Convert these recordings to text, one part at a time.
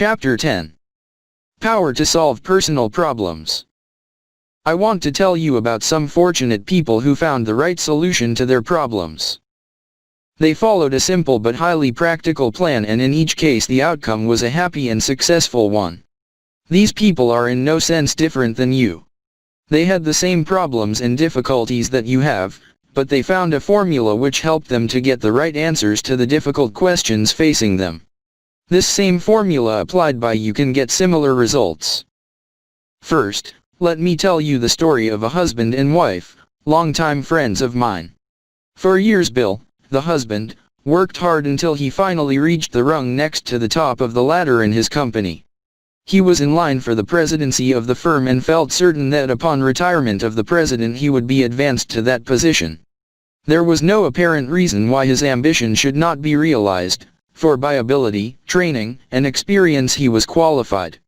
Chapter 10. Power to solve personal problems. I want to tell you about some fortunate people who found the right solution to their problems. They followed a simple but highly practical plan, and in each case the outcome was a happy and successful one. These people are in no sense different than you. They had the same problems and difficulties that you have, but they found a formula which helped them to get the right answers to the difficult questions facing them. This same formula applied by you can get similar results. First, let me tell you the story of a husband and wife, longtime friends of mine. For years Bill, the husband, worked hard until he finally reached the rung next to the top of the ladder in his company. He was in line for the presidency of the firm and felt certain that upon retirement of the president he would be advanced to that position. There was no apparent reason why his ambition should not be realized, for by ability, training, and experience he was qualified.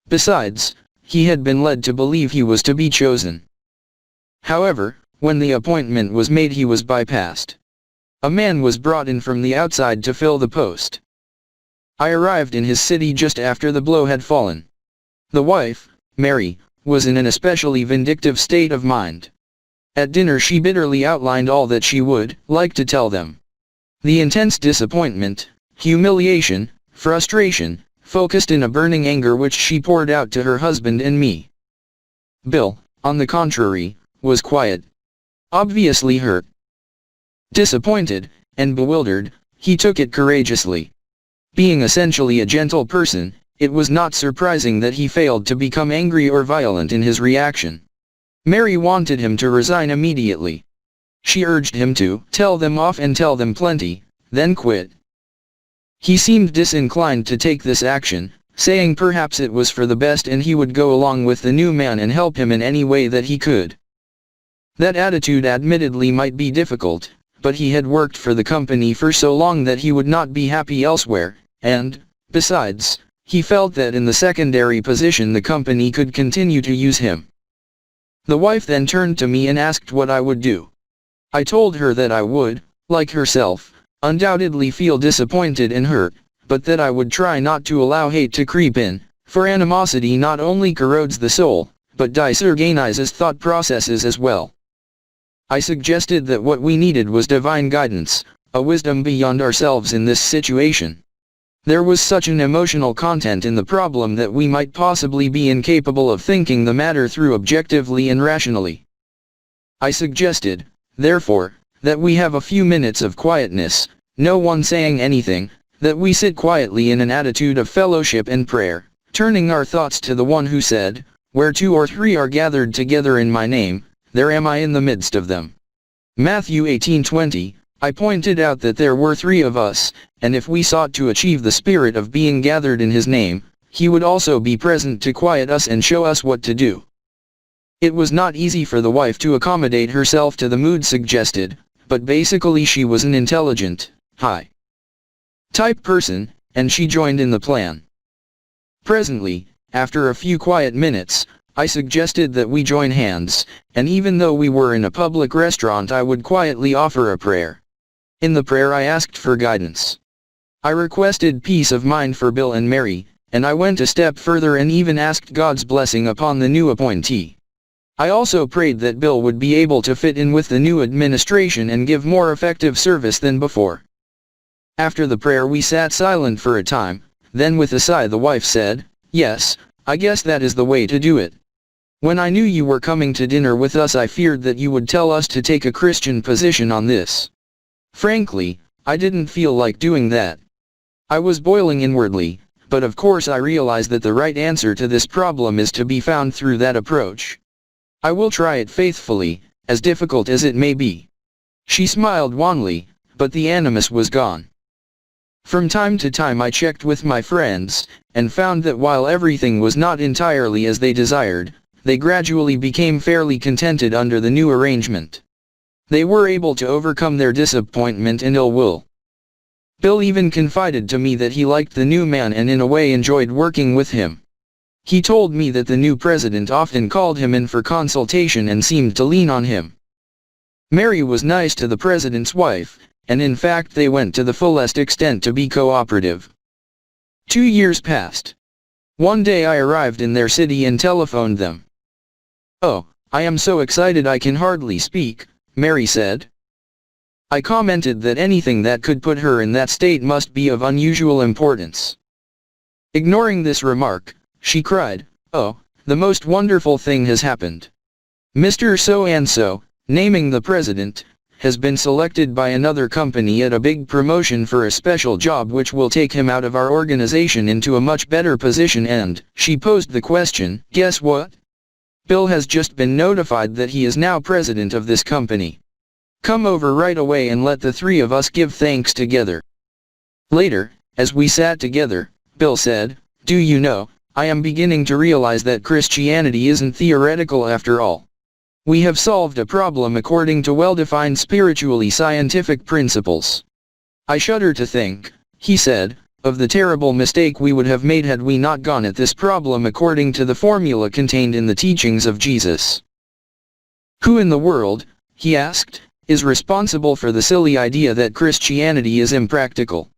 Besides, he had been led to believe he was to be chosen. However, when the appointment was made he was bypassed. A man was brought in from the outside to fill the post. I arrived in his city just after the blow had fallen. The wife, Mary, was in an especially vindictive state of mind. At dinner she bitterly outlined all that she would like to tell them. The intense disappointment, humiliation, frustration, focused in a burning anger which she poured out to her husband and me. Bill, on the contrary, was quiet. Obviously hurt. Disappointed, and bewildered, he took it courageously. Being essentially a gentle person, it was not surprising that he failed to become angry or violent in his reaction. Mary wanted him to resign immediately. She urged him to tell them off and tell them plenty, then quit. He seemed disinclined to take this action, saying perhaps it was for the best and he would go along with the new man and help him in any way that he could. That attitude admittedly might be difficult, but he had worked for the company for so long that he would not be happy elsewhere, and, besides, he felt that in the secondary position the company could continue to use him. The wife then turned to me and asked what I would do. I told her that I would, like herself, undoubtedly feel disappointed and hurt, but that I would try not to allow hate to creep in, for animosity not only corrodes the soul, but disorganizes thought processes as well. I suggested that what we needed was divine guidance, a wisdom beyond ourselves in this situation. There was such an emotional content in the problem that we might possibly be incapable of thinking the matter through objectively and rationally. I suggested, therefore, that we have a few minutes of quietness, no one saying anything, that we sit quietly in an attitude of fellowship and prayer, turning our thoughts to the one who said, "Where 2 or 3 are gathered together in my name, there am I in the midst of them." Matthew 18:20. I pointed out that there were 3 of us, and if we sought to achieve the spirit of being gathered in his name, he would also be present to quiet us and show us what to do. It was not easy for the wife to accommodate herself to the mood suggested, but basically she was an intelligent, high-type person, and she joined in the plan. Presently, after a few quiet minutes, I suggested that we join hands, and even though we were in a public restaurant I would quietly offer a prayer. In the prayer I asked for guidance. I requested peace of mind for Bill and Mary, and I went a step further and even asked God's blessing upon the new appointee. I also prayed that Bill would be able to fit in with the new administration and give more effective service than before. After the prayer we sat silent for a time, then with a sigh the wife said, "Yes, I guess that is the way to do it. When I knew you were coming to dinner with us I feared that you would tell us to take a Christian position on this. Frankly, I didn't feel like doing that. I was boiling inwardly, but of course I realize that the right answer to this problem is to be found through that approach. I will try it faithfully, as difficult as it may be." She smiled wanly, but the animus was gone. From time to time I checked with my friends, and found that while everything was not entirely as they desired, they gradually became fairly contented under the new arrangement. They were able to overcome their disappointment and ill will. Bill even confided to me that he liked the new man and in a way enjoyed working with him. He told me that the new president often called him in for consultation and seemed to lean on him. Mary was nice to the president's wife, and in fact they went to the fullest extent to be cooperative. 2 years passed. One day I arrived in their city and telephoned them. "Oh, I am so excited I can hardly speak," Mary said. I commented that anything that could put her in that state must be of unusual importance. Ignoring this remark, she cried, "Oh, the most wonderful thing has happened. Mr. So-and-so, naming the president, has been selected by another company at a big promotion for a special job which will take him out of our organization into a much better position and," she posed the question, "guess what? Bill has just been notified that he is now president of this company. Come over right away and let the three of us give thanks together." Later, as we sat together, Bill said, "Do you know, I am beginning to realize that Christianity isn't theoretical after all. We have solved a problem according to well-defined spiritually scientific principles. I shudder to think," he said, "of the terrible mistake we would have made had we not gone at this problem according to the formula contained in the teachings of Jesus." "Who in the world," he asked, "is responsible for the silly idea that Christianity is impractical?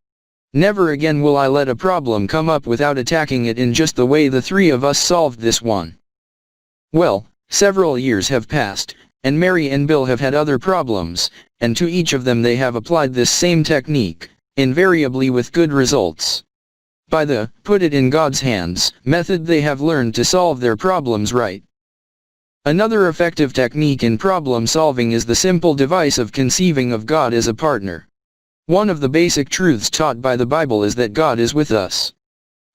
Never again will I let a problem come up without attacking it in just the way the three of us solved this one." Well, several years have passed, and Mary and Bill have had other problems, and to each of them they have applied this same technique, invariably with good results. By the "put it in God's hands" method they have learned to solve their problems right. Another effective technique in problem solving is the simple device of conceiving of God as a partner. One of the basic truths taught by the Bible is that God is with us.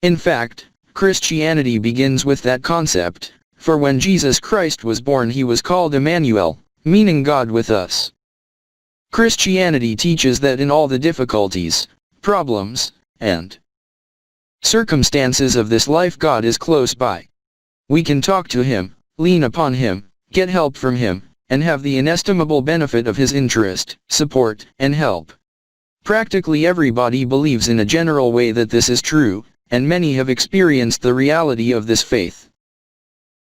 In fact, Christianity begins with that concept, for when Jesus Christ was born he was called Emmanuel, meaning God with us. Christianity teaches that in all the difficulties, problems, and circumstances of this life God is close by. We can talk to Him, lean upon Him, get help from Him, and have the inestimable benefit of His interest, support, and help. Practically everybody believes in a general way that this is true, and many have experienced the reality of this faith.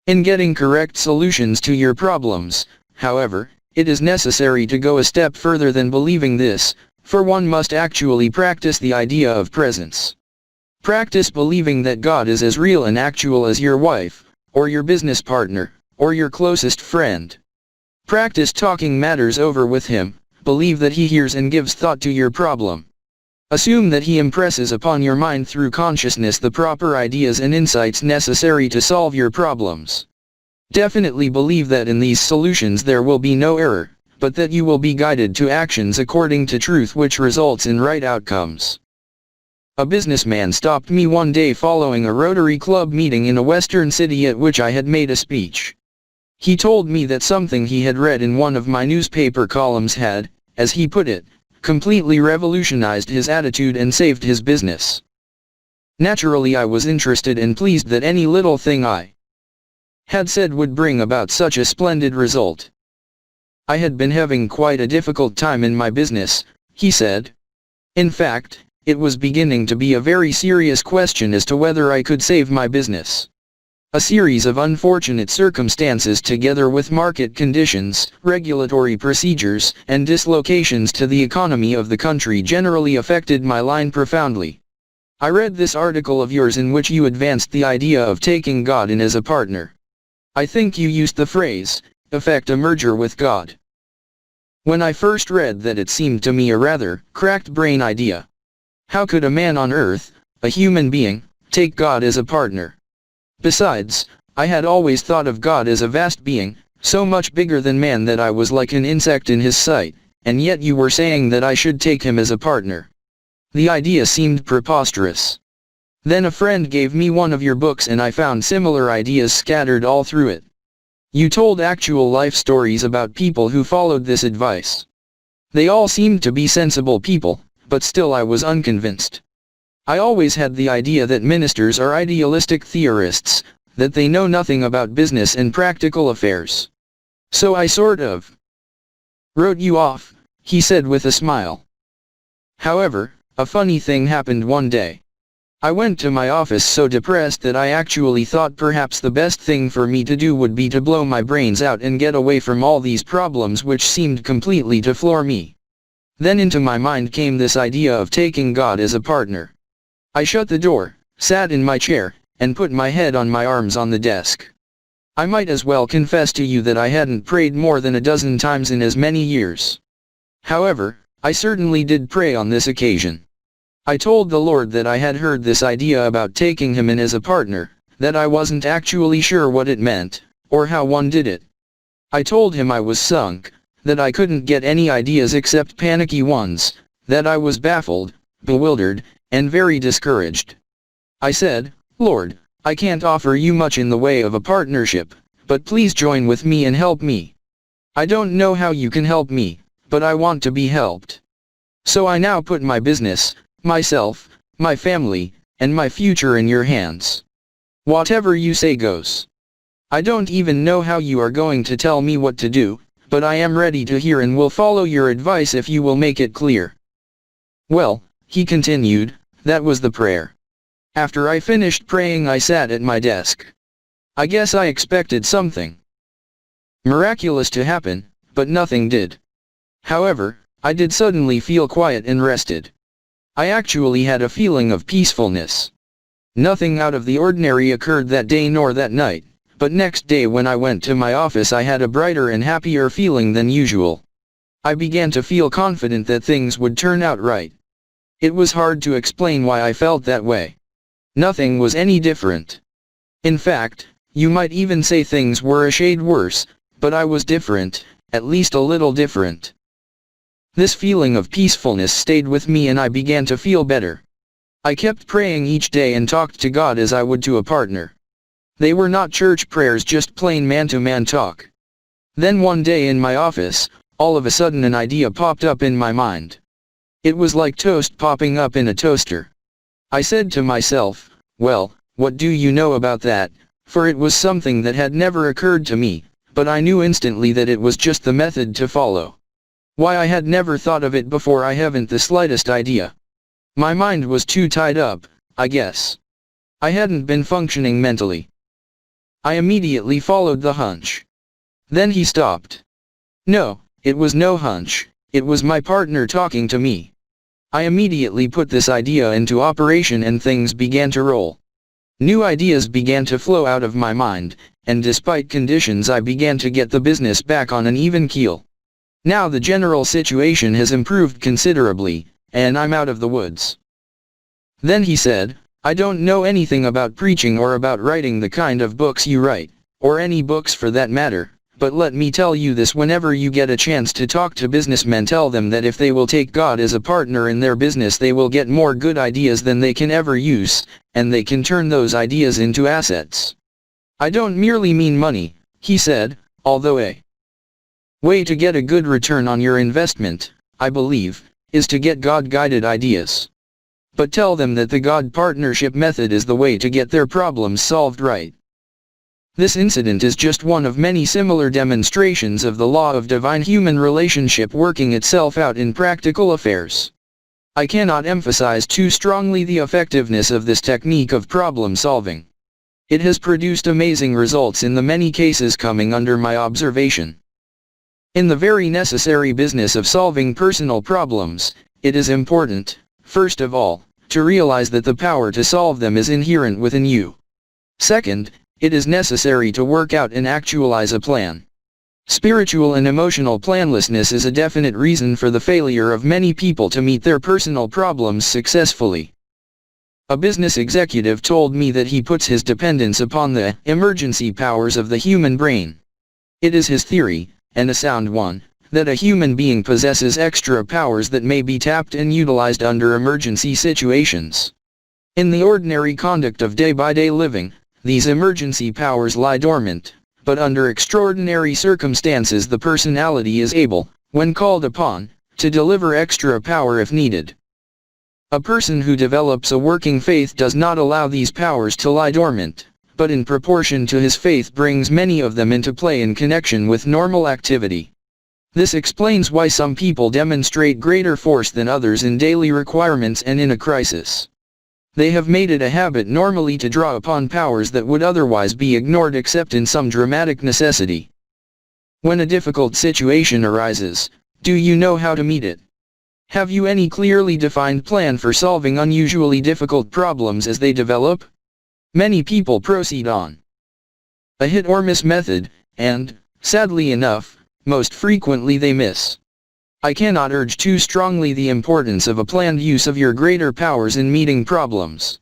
In getting correct solutions to your problems, however, it is necessary to go a step further than believing this, for one must actually practice the idea of presence. Practice believing that God is as real and actual as your wife, or your business partner, or your closest friend. Practice talking matters over with Him, believe that He hears and gives thought to your problem. Assume that He impresses upon your mind through consciousness the proper ideas and insights necessary to solve your problems. Definitely believe that in these solutions there will be no error, but that you will be guided to actions according to truth which results in right outcomes. A businessman stopped me one day following a Rotary Club meeting in a western city at which I had made a speech. He told me that something he had read in one of my newspaper columns had, as he put it, completely revolutionized his attitude and saved his business. Naturally I was interested and pleased that any little thing I had said would bring about such a splendid result. "I had been having quite a difficult time in my business," he said. "In fact, it was beginning to be a very serious question as to whether I could save my business. A series of unfortunate circumstances together with market conditions, regulatory procedures, and dislocations to the economy of the country generally affected my line profoundly. I read this article of yours in which you advanced the idea of taking God in as a partner. I think you used the phrase, effect a merger with God. When I first read that it seemed to me a rather cracked brain idea. How could a man on earth, a human being, take God as a partner? Besides, I had always thought of God as a vast being, so much bigger than man that I was like an insect in His sight, and yet you were saying that I should take Him as a partner. The idea seemed preposterous. Then a friend gave me one of your books and I found similar ideas scattered all through it. You told actual life stories about people who followed this advice. They all seemed to be sensible people, but still I was unconvinced. I always had the idea that ministers are idealistic theorists, that they know nothing about business and practical affairs. So I sort of wrote you off," he said with a smile. However, a funny thing happened one day. I went to my office so depressed that I actually thought perhaps the best thing for me to do would be to blow my brains out and get away from all these problems which seemed completely to floor me. Then into my mind came this idea of taking God as a partner. I shut the door, sat in my chair, and put my head on my arms on the desk. I might as well confess to you that I hadn't prayed more than a dozen times in as many years. However, I certainly did pray on this occasion. I told the Lord that I had heard this idea about taking him in as a partner, that I wasn't actually sure what it meant, or how one did it. I told him I was sunk, that I couldn't get any ideas except panicky ones, that I was baffled, bewildered, and very discouraged. I said, Lord, I can't offer you much in the way of a partnership, but please join with me and help me. I don't know how you can help me, but I want to be helped. So I now put my business, myself, my family, and my future in your hands. Whatever you say goes. I don't even know how you are going to tell me what to do, but I am ready to hear and will follow your advice if you will make it clear. Well, he continued, that was the prayer. After I finished praying I sat at my desk. I guess I expected something miraculous to happen, but nothing did. However, I did suddenly feel quiet and rested. I actually had a feeling of peacefulness. Nothing out of the ordinary occurred that day nor that night, but next day when I went to my office I had a brighter and happier feeling than usual. I began to feel confident that things would turn out right. It was hard to explain why I felt that way. Nothing was any different. In fact, you might even say things were a shade worse, but I was different, at least a little different. This feeling of peacefulness stayed with me and I began to feel better. I kept praying each day and talked to God as I would to a partner. They were not church prayers, just plain man-to-man talk. Then one day in my office, all of a sudden an idea popped up in my mind. It was like toast popping up in a toaster. I said to myself, well, what do you know about that? For it was something that had never occurred to me, but I knew instantly that it was just the method to follow. Why I had never thought of it before I haven't the slightest idea. My mind was too tied up, I guess. I hadn't been functioning mentally. I immediately followed the hunch. Then he stopped. No, it was no hunch, it was my partner talking to me. I immediately put this idea into operation and things began to roll. New ideas began to flow out of my mind, and despite conditions I began to get the business back on an even keel. Now the general situation has improved considerably, and I'm out of the woods. Then he said, I don't know anything about preaching or about writing the kind of books you write, or any books for that matter, but let me tell you this: whenever you get a chance to talk to businessmen, tell them that if they will take God as a partner in their business they will get more good ideas than they can ever use, and they can turn those ideas into assets. I don't merely mean money, he said, although a way to get a good return on your investment, I believe, is to get God-guided ideas. But tell them that the God partnership method is the way to get their problems solved right. This incident is just one of many similar demonstrations of the law of divine-human relationship working itself out in practical affairs. I cannot emphasize too strongly the effectiveness of this technique of problem solving. It has produced amazing results in the many cases coming under my observation. In the very necessary business of solving personal problems, it is important, first of all, to realize that the power to solve them is inherent within you. Second, it is necessary to work out and actualize a plan. Spiritual and emotional planlessness is a definite reason for the failure of many people to meet their personal problems successfully. A business executive told me that he puts his dependence upon the emergency powers of the human brain. It is his theory, and a sound one, that a human being possesses extra powers that may be tapped and utilized under emergency situations. In the ordinary conduct of day-by-day living, these emergency powers lie dormant, but under extraordinary circumstances the personality is able, when called upon, to deliver extra power if needed. A person who develops a working faith does not allow these powers to lie dormant, but in proportion to his faith brings many of them into play in connection with normal activity. This explains why some people demonstrate greater force than others in daily requirements and in a crisis. They have made it a habit normally to draw upon powers that would otherwise be ignored except in some dramatic necessity. When a difficult situation arises, do you know how to meet it? Have you any clearly defined plan for solving unusually difficult problems as they develop? Many people proceed on a hit or miss method, and, sadly enough, most frequently they miss. I cannot urge too strongly the importance of a planned use of your greater powers in meeting problems.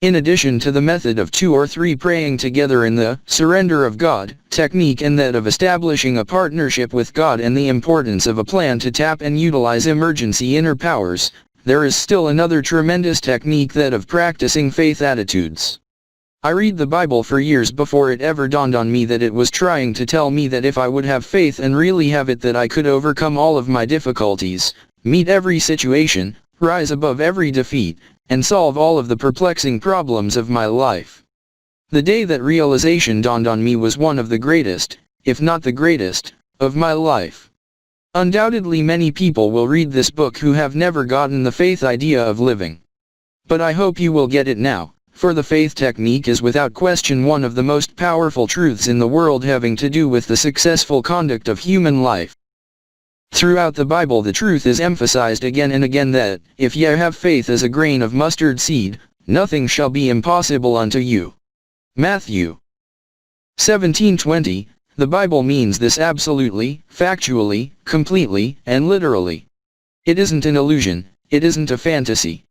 In addition to the method of 2 or 3 praying together in the surrender of God technique and that of establishing a partnership with God and the importance of a plan to tap and utilize emergency inner powers, there is still another tremendous technique, that of practicing faith attitudes. I read the Bible for years before it ever dawned on me that it was trying to tell me that if I would have faith and really have it, that I could overcome all of my difficulties, meet every situation, rise above every defeat, and solve all of the perplexing problems of my life. The day that realization dawned on me was one of the greatest, if not the greatest, of my life. Undoubtedly many people will read this book who have never gotten the faith idea of living. But I hope you will get it now, for the faith technique is without question one of the most powerful truths in the world, having to do with the successful conduct of human life. Throughout the Bible the truth is emphasized again and again that, if ye have faith as a grain of mustard seed, nothing shall be impossible unto you. Matthew 17:20. The Bible means this absolutely, factually, completely, and literally. It isn't an illusion, it isn't a fantasy.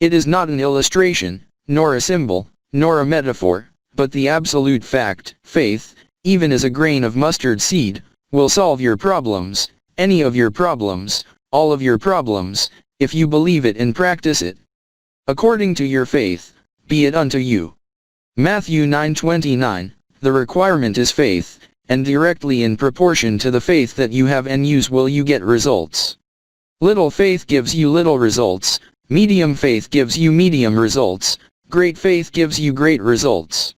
It is not an illustration, nor a symbol, nor a metaphor, but the absolute fact. Faith, even as a grain of mustard seed, will solve your problems, any of your problems, all of your problems, if you believe it and practice it. According to your faith, be it unto you. Matthew 9:29. The requirement is faith, and directly in proportion to the faith that you have and use will you get results. Little faith gives you little results, medium faith gives you medium results, great faith gives you great results.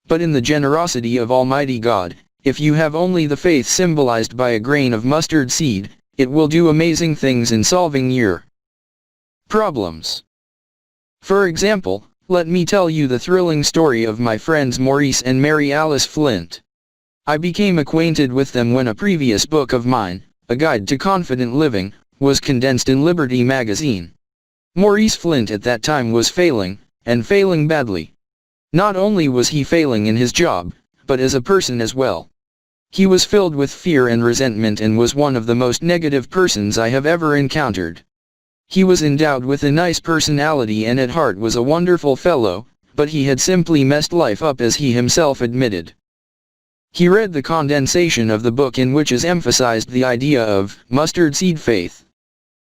But in the generosity of Almighty God, if you have only the faith symbolized by a grain of mustard seed, it will do amazing things in solving your problems. For example, let me tell you the thrilling story of my friends Maurice and Mary Alice Flint. I became acquainted with them when a previous book of mine, A Guide to Confident Living, was condensed in Liberty magazine. Maurice Flint at that time was failing, and failing badly. Not only was he failing in his job, but as a person as well. He was filled with fear and resentment and was one of the most negative persons I have ever encountered. He was endowed with a nice personality and at heart was a wonderful fellow, but he had simply messed life up, as he himself admitted. He read the condensation of the book in which is emphasized the idea of mustard seed faith.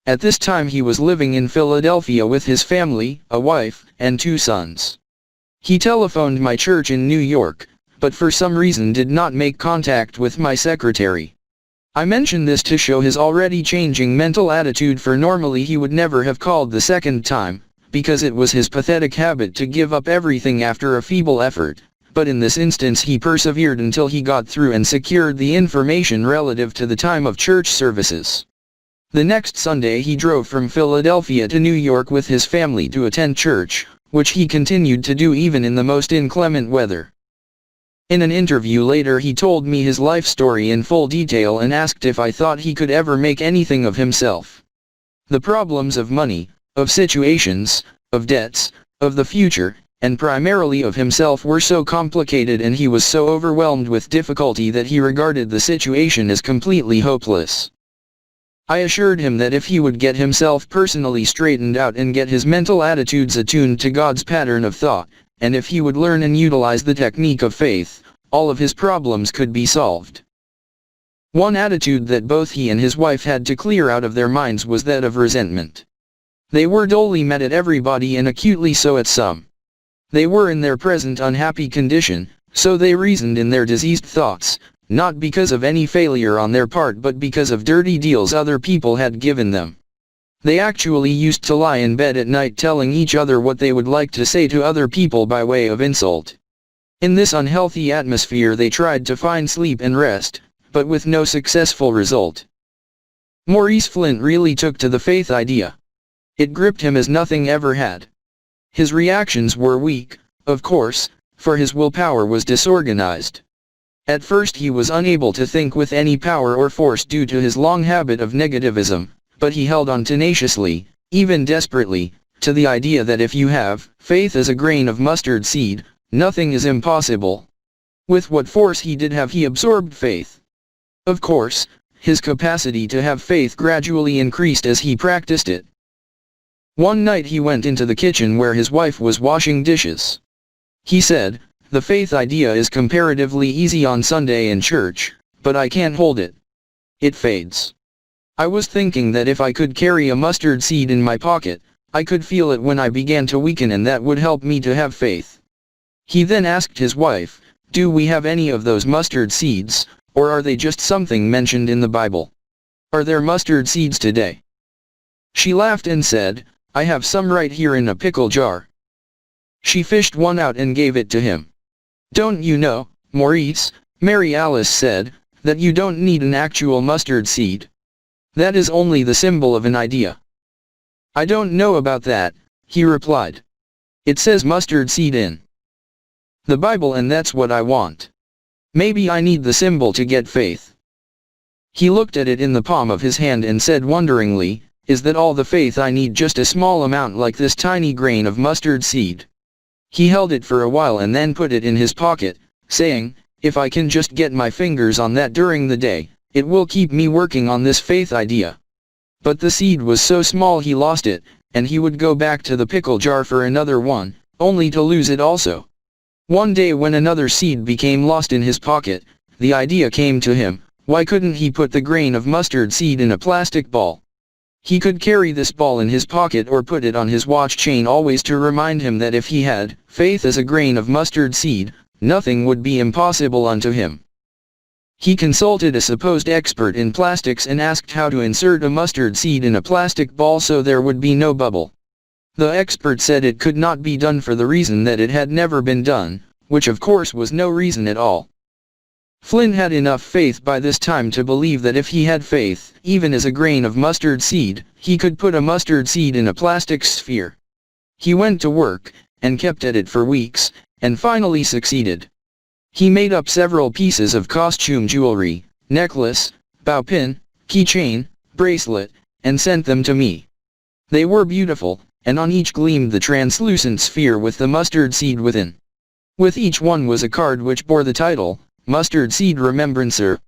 At this time he was living in Philadelphia with his family, a wife, and 2 sons. He telephoned my church in New York, but for some reason did not make contact with my secretary. I mention this to show his already changing mental attitude, for normally he would never have called the second time, because it was his pathetic habit to give up everything after a feeble effort, but in this instance he persevered until he got through and secured the information relative to the time of church services. The next Sunday he drove from Philadelphia to New York with his family to attend church, which he continued to do even in the most inclement weather. In an interview later he told me his life story in full detail and asked if I thought he could ever make anything of himself. The problems of money, of situations, of debts, of the future, and primarily of himself were so complicated and he was so overwhelmed with difficulty that he regarded the situation as completely hopeless. I assured him that if he would get himself personally straightened out and get his mental attitudes attuned to God's pattern of thought, and if he would learn and utilize the technique of faith, all of his problems could be solved. One attitude that both he and his wife had to clear out of their minds was that of resentment. They were dully mad at everybody and acutely so at some. They were in their present unhappy condition, so they reasoned in their diseased thoughts, not because of any failure on their part but because of dirty deals other people had given them. They actually used to lie in bed at night telling each other what they would like to say to other people by way of insult. In this unhealthy atmosphere they tried to find sleep and rest, but with no successful result. Maurice Flint really took to the faith idea. It gripped him as nothing ever had. His reactions were weak, of course, for his willpower was disorganized. At first he was unable to think with any power or force due to his long habit of negativism, but he held on tenaciously, even desperately, to the idea that if you have faith as a grain of mustard seed, nothing is impossible. With what force he did have he absorbed faith. Of course, his capacity to have faith gradually increased as he practiced it. One night he went into the kitchen where his wife was washing dishes. He said, "The faith idea is comparatively easy on Sunday in church, but I can't hold it. It fades. I was thinking that if I could carry a mustard seed in my pocket, I could feel it when I began to weaken and that would help me to have faith." He then asked his wife, "Do we have any of those mustard seeds, or are they just something mentioned in the Bible? Are there mustard seeds today?" She laughed and said, "I have some right here in a pickle jar." She fished one out and gave it to him. "Don't you know, Maurice," Mary Alice said, "that you don't need an actual mustard seed? That is only the symbol of an idea." "I don't know about that," he replied. "It says mustard seed in the Bible and that's what I want. Maybe I need the symbol to get faith." He looked at it in the palm of his hand and said wonderingly, "Is that all the faith I need, just a small amount like this tiny grain of mustard seed?" He held it for a while and then put it in his pocket, saying, "If I can just get my fingers on that during the day, it will keep me working on this faith idea." But the seed was so small he lost it, and he would go back to the pickle jar for another one, only to lose it also. One day when another seed became lost in his pocket, the idea came to him, why couldn't he put the grain of mustard seed in a plastic ball? He could carry this ball in his pocket or put it on his watch chain always to remind him that if he had faith as a grain of mustard seed, nothing would be impossible unto him. He consulted a supposed expert in plastics and asked how to insert a mustard seed in a plastic ball so there would be no bubble. The expert said it could not be done for the reason that it had never been done, which of course was no reason at all. Flynn had enough faith by this time to believe that if he had faith, even as a grain of mustard seed, he could put a mustard seed in a plastic sphere. He went to work, and kept at it for weeks, and finally succeeded. He made up several pieces of costume jewelry, necklace, bow pin, keychain, bracelet, and sent them to me. They were beautiful, and on each gleamed the translucent sphere with the mustard seed within. With each one was a card which bore the title, Mustard Seed Remembrancer.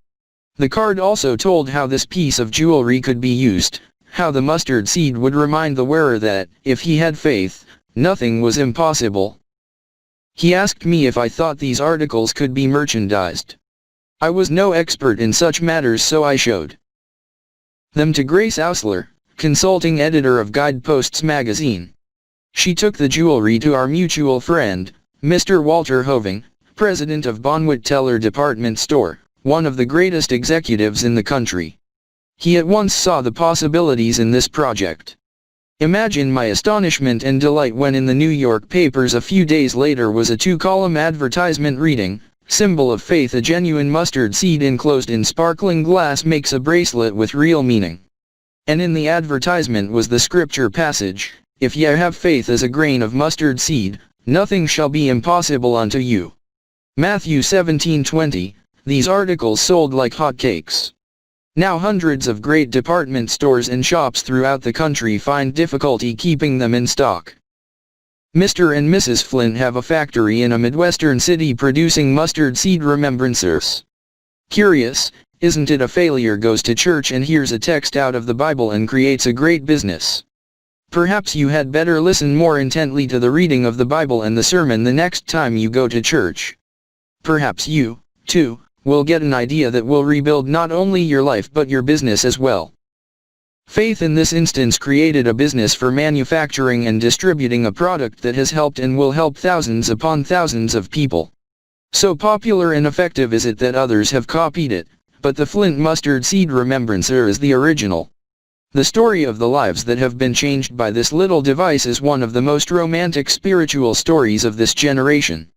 The card also told how this piece of jewelry could be used, how the mustard seed would remind the wearer that, if he had faith, nothing was impossible. He asked me if I thought these articles could be merchandised. I was no expert in such matters, so I showed them to Grace Ausler, consulting editor of Guideposts magazine. She took the jewelry to our mutual friend, Mr. Walter Hoving, president of Bonwit Teller Department Store, one of the greatest executives in the country. He at once saw the possibilities in this project. Imagine my astonishment and delight when in the New York papers a few days later was a 2-column advertisement reading, "Symbol of faith, a genuine mustard seed enclosed in sparkling glass makes a bracelet with real meaning." And in the advertisement was the scripture passage, "If ye have faith as a grain of mustard seed, nothing shall be impossible unto you." Matthew 17:20. These articles sold like hotcakes. Now hundreds of great department stores and shops throughout the country find difficulty keeping them in stock. Mr. and Mrs. Flynn have a factory in a Midwestern city producing mustard seed remembrancers. Curious, isn't it? A failure goes to church and hears a text out of the Bible and creates a great business. Perhaps you had better listen more intently to the reading of the Bible and the sermon the next time you go to church. Perhaps you, too, will get an idea that will rebuild not only your life but your business as well. Faith in this instance created a business for manufacturing and distributing a product that has helped and will help thousands upon thousands of people. So popular and effective is it that others have copied it, but the Flint mustard seed remembrancer is the original. The story of the lives that have been changed by this little device is one of the most romantic spiritual stories of this generation.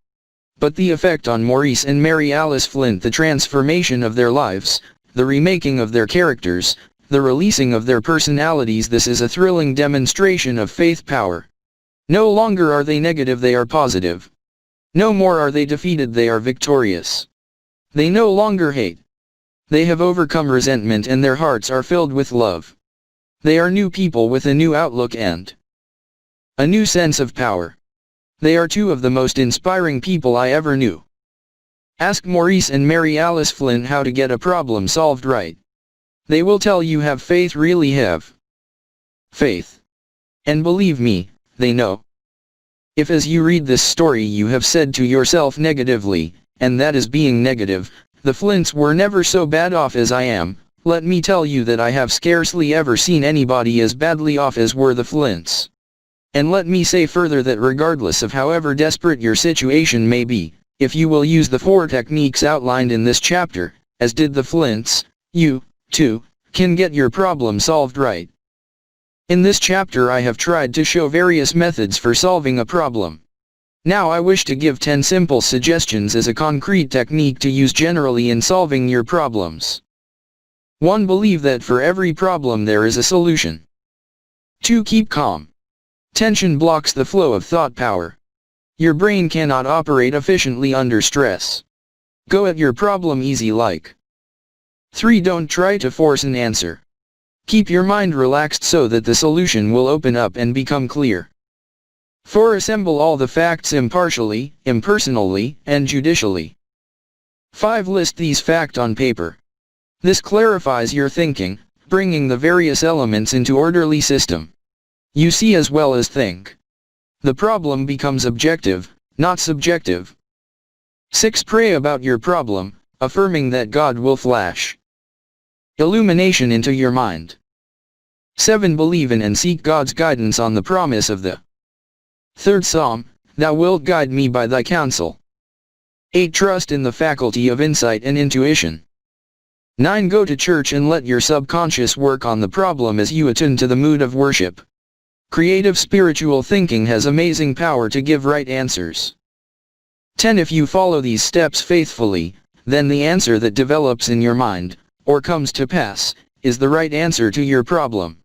But the effect on Maurice and Mary Alice Flint, the transformation of their lives, the remaking of their characters, the releasing of their personalities, this is a thrilling demonstration of faith power. No longer are they negative, they are positive. No more are they defeated, they are victorious. They no longer hate. They have overcome resentment and their hearts are filled with love. They are new people with a new outlook and a new sense of power. They are two of the most inspiring people I ever knew. Ask Maurice and Mary Alice Flynn how to get a problem solved right. They will tell you have faith, really have faith. And believe me, they know. If as you read this story you have said to yourself negatively, and that is being negative, the Flints were never so bad off as I am, let me tell you that I have scarcely ever seen anybody as badly off as were the Flints. And let me say further that regardless of however desperate your situation may be, if you will use the 4 techniques outlined in this chapter, as did the Flints, you, too, can get your problem solved right. In this chapter I have tried to show various methods for solving a problem. Now I wish to give 10 simple suggestions as a concrete technique to use generally in solving your problems. 1. Believe that for every problem there is a solution. 2. Keep calm. Tension blocks the flow of thought power. Your brain cannot operate efficiently under stress. Go at your problem easy like. 3. Don't try to force an answer. Keep your mind relaxed so that the solution will open up and become clear. 4. Assemble all the facts impartially, impersonally, and judicially. 5. List these facts on paper. This clarifies your thinking, bringing the various elements into orderly system. You see as well as think. The problem becomes objective, not subjective. 6. Pray about your problem, affirming that God will flash illumination into your mind. 7. Believe in and seek God's guidance on the promise of the 3rd Psalm, Thou wilt guide me by thy counsel. 8. Trust in the faculty of insight and intuition. 9. Go to church and let your subconscious work on the problem as you attune to the mood of worship. Creative spiritual thinking has amazing power to give right answers. 10. If you follow these steps faithfully, then the answer that develops in your mind, or comes to pass, is the right answer to your problem.